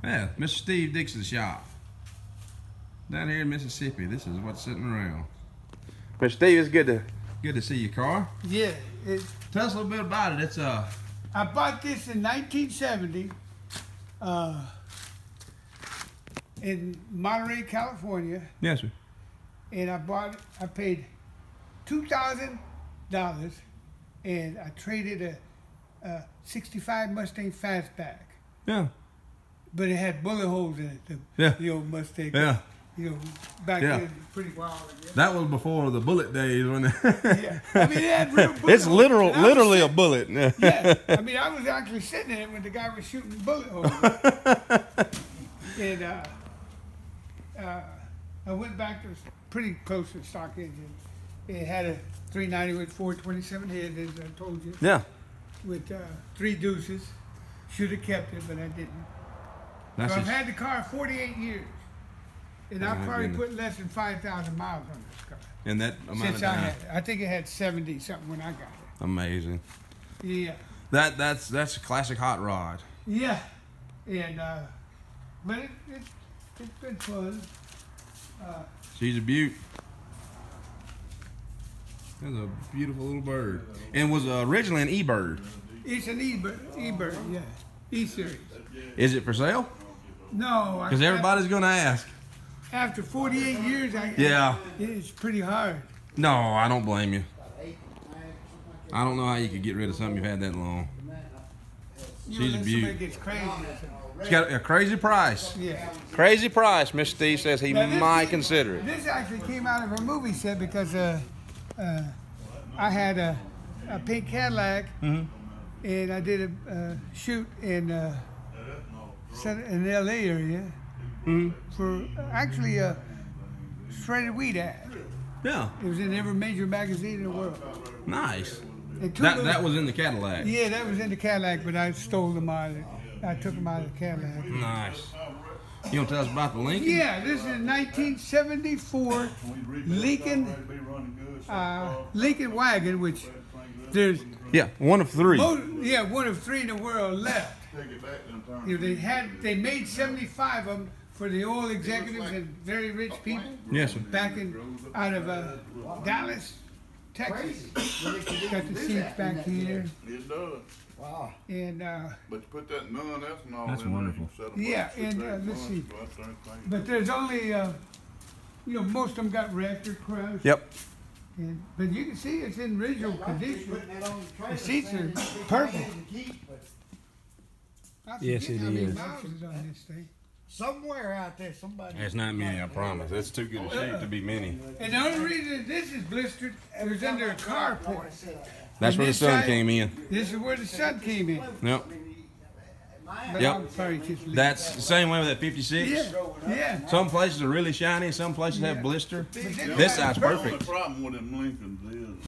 Yeah, Mr. Steve Dixon's shop. Down here in Mississippi, this is what's sitting around. Mr. Steve, it's good to see your car. Yeah. Tell us a little bit about it. It's I bought this in 1970 in Monterey, California. Yes, sir. And I paid $2,000 and I traded a 65 Mustang Fastback. Yeah. But it had bullet holes in it, the old Mustang. Yeah. You know, back then, pretty wild. That was before the bullet days when yeah. I mean, it had real bullets. It's literally a bullet. Yeah. I mean, I was actually sitting in it when the guy was shooting bullet holes. And I went back to pretty close to the stock engine. It had a 390 with 427 head, as I told you. Yeah. With 3 deuces. Should have kept it, but I didn't. So I've had the car 48 years. And I probably put less than 5,000 miles on this car. And that amount of time? I think it had 70 something when I got it. Amazing. Yeah. That's a classic hot rod. Yeah. And but it's been fun. She's a beaut. That's a beautiful little bird. And was originally an E-bird. It's an E-bird, yeah. E-series. Is it for sale? No. Because everybody's going to ask. After 48 years, it's pretty hard. No, I don't blame you. I don't know how you could get rid of something you've had that long. She's a beaut. Gets crazy. She's got a crazy price. Yeah. Crazy price. Mr. Steve says he might consider it. This actually came out of a movie set because I had a pink Cadillac, and I did a shoot in LA area for actually a shredded wheat ad. Yeah. It was in every major magazine in the world. Nice. That was in the Cadillac. Yeah, that was in the Cadillac, but I stole them out of it. I took them out of the Cadillac. Nice. You want to tell us about the Lincoln? Yeah, this is a 1974 Lincoln wagon, which there's... Yeah, one of 3. One of 3 in the world left. You know, they made 75 of them for the oil executives and very rich people. Yes, sir. Back out of Dallas, Texas. Got the seats back here. It does. Wow. And but you put that non-ethanol that's wonderful. Yeah, and let's see. But there's only most of them got wrecked or crushed. Yep. But you can see it's in original condition. The seats are perfect. Yes, it is. On this thing. Somewhere out there, somebody. It's not many, I promise. It's too good a shape to be many. And the only reason this is blistered, it was under a carport. That's where the sun came in. This is where the sun came in. Yep. Yep. I'm sorry, that's the same way with that 56. Yeah. Some places are really shiny. Some places have blister. This side's perfect. The problem with them Lincolns is